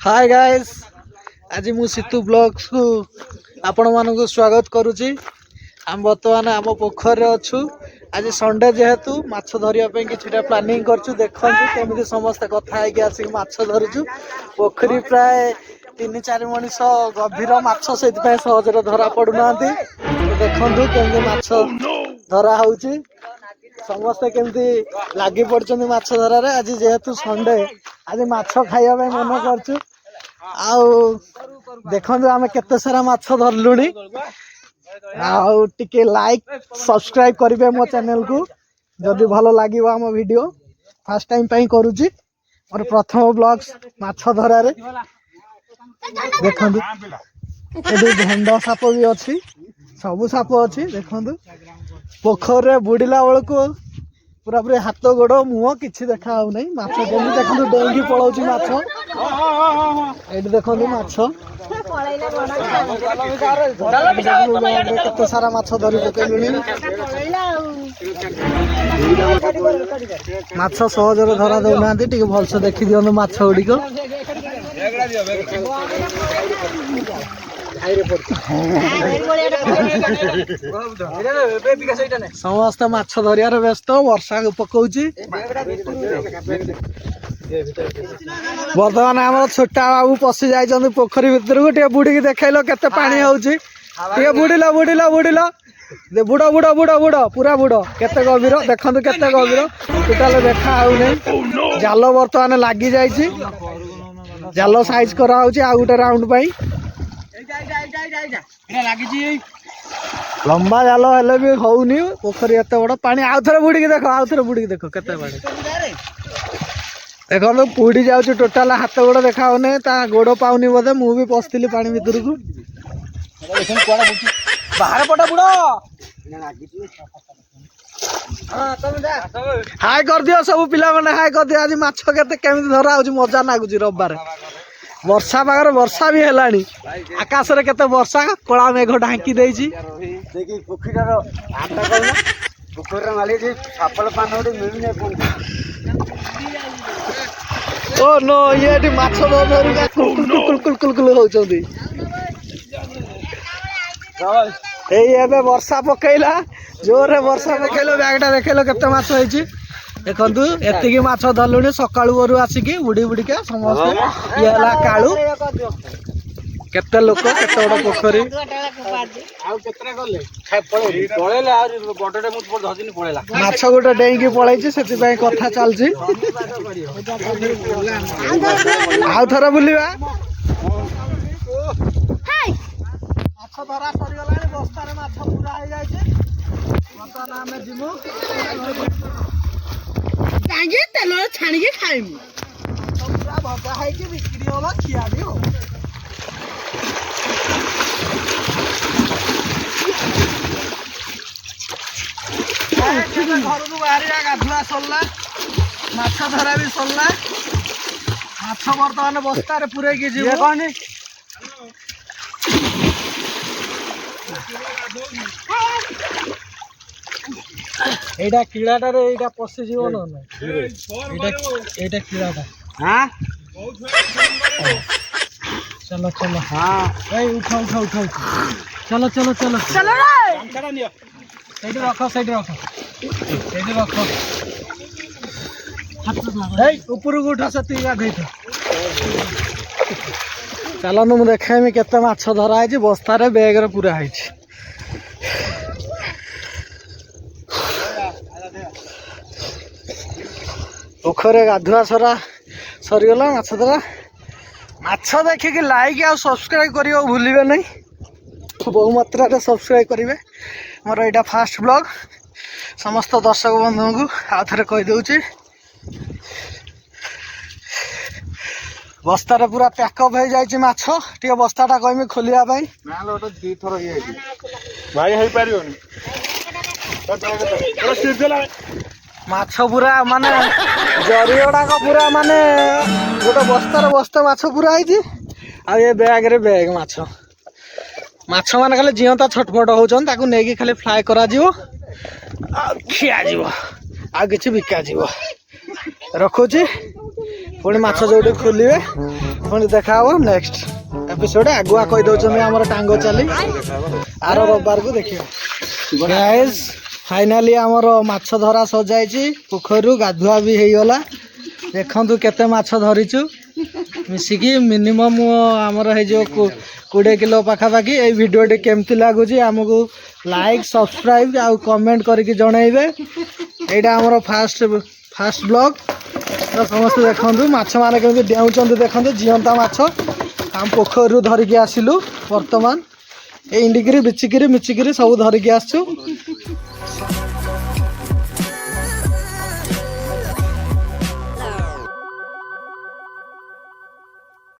Hi guys, आज मु सितु blogs को आपण मानक स्वागत करुची। हम बर्तमान आम पोखर अच्छु। आज संडे जेहेतु माछ धरिया पे किछटा प्लानिंग करछु। देखंतु केमिति समस्त कथा है कि आसी माछ धरुछु। पोखरी प्राय 3-4 मनिष गभीर माछ सेति पे सहजरे धरा पडु नांती। देखंतु केमिति माछ धरा होउची। समस्ते केमिति लागि पड़छन्ती माछ धरा रे। आज जेहेतु संडे आज माछ खाइया पे मन करछु। आउ देखंतु आमे केते सारा माछ धरलुनी। आउ टिके लाइक सब्सक्राइब करिवे मो चैनल को जदि भलो लागिवो हम वीडियो। फर्स्ट टाइम पई करूची और प्रथम ब्लॉग्स माछ धरा रे। देखंतु एदि झंडा साप भी अछि, सबु साप अछि। देखंतु पोखर रे बुडिला बेलको पूरा पूरी हाथ गोड़ मुह किछि देखा हो नहीं। माछ केमि देखंतु डेंगी पळौची माछ। एदि देखंतु माछ केते सारा माछ धरि पकेलुनी। माछ सहजरे धरा दउ नांती। टिके भलसे देखि दियनु माछ उडिको। समस्त माछ धरियार व्यस्त। वर्षा पकौची। बर्तमान आम छोटा बाबू पशि जाइछन्ति पोखरी भितर को। टिके बुड़ी देखैलो केते पानी होउची। टिके बुड़िलो बुड़िलो बुड़िलो बुड़ बुड़ बुड़ बुड़ पूरा बुड़ केते गभीर। देखंतु केते गभीर टोटाल देखा आउ नै। जाल बर्तमान लागि जाइछि। जाल साइज करा होउची आ गुटे राउंड पई। लंबा जाल हेले भी होउनी। पोखरी एते बड़ पानी। आउ थरे बुड़ी देखो, आउ थरे बुड़ी देखो केते पानी। देखो तो पुड़ी जाउची। टोटाल हाथ गोड़ देखा हो नै। ता गोड़ पाउनी बोधे। मु भी पस्तिली पानी भितर को। बाहर पटा बुड़ हाय कर दियो सब पिला माने। हाय कर दियो। आज माछ केते केमिति धरा होउची मजा लागुची। रविवार वर्षा पागर वर्षा भी हेलानी। आकाश रे केते वर्षा कला मेघ ढांकी देइची। देखि पोखरीर आटा कहना पोखरीर माली जे सापल पान ओडी मिलने कोन। ओ नो ये माछ धरु का कुल कुल कुल कुल होउचंदी। एई एबे वर्षा पकेइला जोरे वर्षा पकेइलो। बैगटा देखेलो केते माछ होइची। देखंतु एतिकी माछ धरलुनी। सकाळु वरु आसिकी बुडी बुडी के समस्त ये हला काळू केते लोक केते बड़ पोखरी। आउ केतरा गले पळेला आ बडडे मुत पर धजिनी पळेला। माछ गोटे डेंगी पळैची सेति पई कथा चलची। आउ थरा बुलिबा। माछ धरा सरी गलानी। बस्तारे माछ पूरा हो जाइछे। बता ना हमें जिमु कांगे तेल छाणी के खाइमु। पूरा भजा है कि बिक्री होला खिया भी हो। घर को बाहरी गाधुआ सरला। माछ धरा भी सरला। माछ बर्तमान बस्तारे पुरे की जीव कहनी। एटा किलाटा रे एटा पसि जीव न एटा किलाटा। हां चलो चलो। हां ए उठा उठा उठा। चलो चलो चलो चलो रे। छाड़ा नियो। साइड रखो साइड रखो साइड रखो। ए ऊपर को उठा सती गाधै था। चलो न मु देखाइमी केते माछ धरा है। बस्ता रे बैग रे पूरा है। पोखरे गाधुआ सरा सरीगला। माछ धरा माछ देखिए लाइक आ सब्सक्राइब करियो भूलिबे नहीं। बहु मात्रा रे सब्सक्राइब करिवे। मोर एटा फास्ट ब्लॉग समस्त दर्शक बंधु को आ थरे कहि दउची। बस्ता रे पूरा पैकअप हो जाइची माछ। टिके बस्ताटा कहमी खोलिया पई। ना लोट दी थरो ये भाई हेई पारियोनी। तो सिरदेला माछ पूरा माने जरियोडा को पूरा माने गोटे बस्तार बस्ता माछ पूरा है। आ ये बैग रे बैग माछ माछ माने खाली जियंता छटपट होचन। ताकू नेकी खाली फ्राई करा जिवो आ खिया जिवो आ किछि बिका जिवो। ରଖୁଛି ପୁଣି ମାଛ ଯୋଉଠି ଖୋଲିବେ ପୁଣି ଦେଖା ହବ ନେକ୍ସଟ ଏପିସୋଡ ଆଗୁଆ କହିଦଉଛନ୍ତି ଆମର ଟାଙ୍ଗ ଚାଲି ଆର ରବିବାରକୁ ଦେଖିବା ଗାଇସ୍ ଫାଇନାଲି ଆମର ମାଛ ଧରା ସଜାଇଛି ପୋଖରୀରୁ ଗାଧୁଆ ବି ହେଇଗଲା ଦେଖନ୍ତୁ କେତେ ମାଛ ଧରିଛୁ ମିଶିକି ମିନିମମ୍ ଆମର ହେଇଯିବ 20 କିଲୋ ପାଖାପାଖି ଏଇ ଭିଡ଼ିଓଟି କେମିତି ଲାଗୁଛି ଆମକୁ ଲାଇକ୍ ସବସ୍କ୍ରାଇବ୍ ଆଉ କମେଣ୍ଟ କରିକି ଜଣେଇବେ ଏଇଟା ଆମର ଫାଷ୍ଟ ବ୍ଲଗ ତ ସମସ୍ତେ ଦେଖନ୍ତୁ ମାଛ ମାନେ କେମିତି ଡେଉଁଛନ୍ତି ଦେଖନ୍ତୁ ଜିଅନ୍ତା ମାଛ ଆମ ପୋଖରୀରୁ ଧରିକି ଆସିଲୁ ବର୍ତ୍ତମାନ ଏଇ ଇଣ୍ଡିକିରି ବିଚିକିରି ମିଚିକିରି ସବୁ ଧରିକି ଆସିଛୁ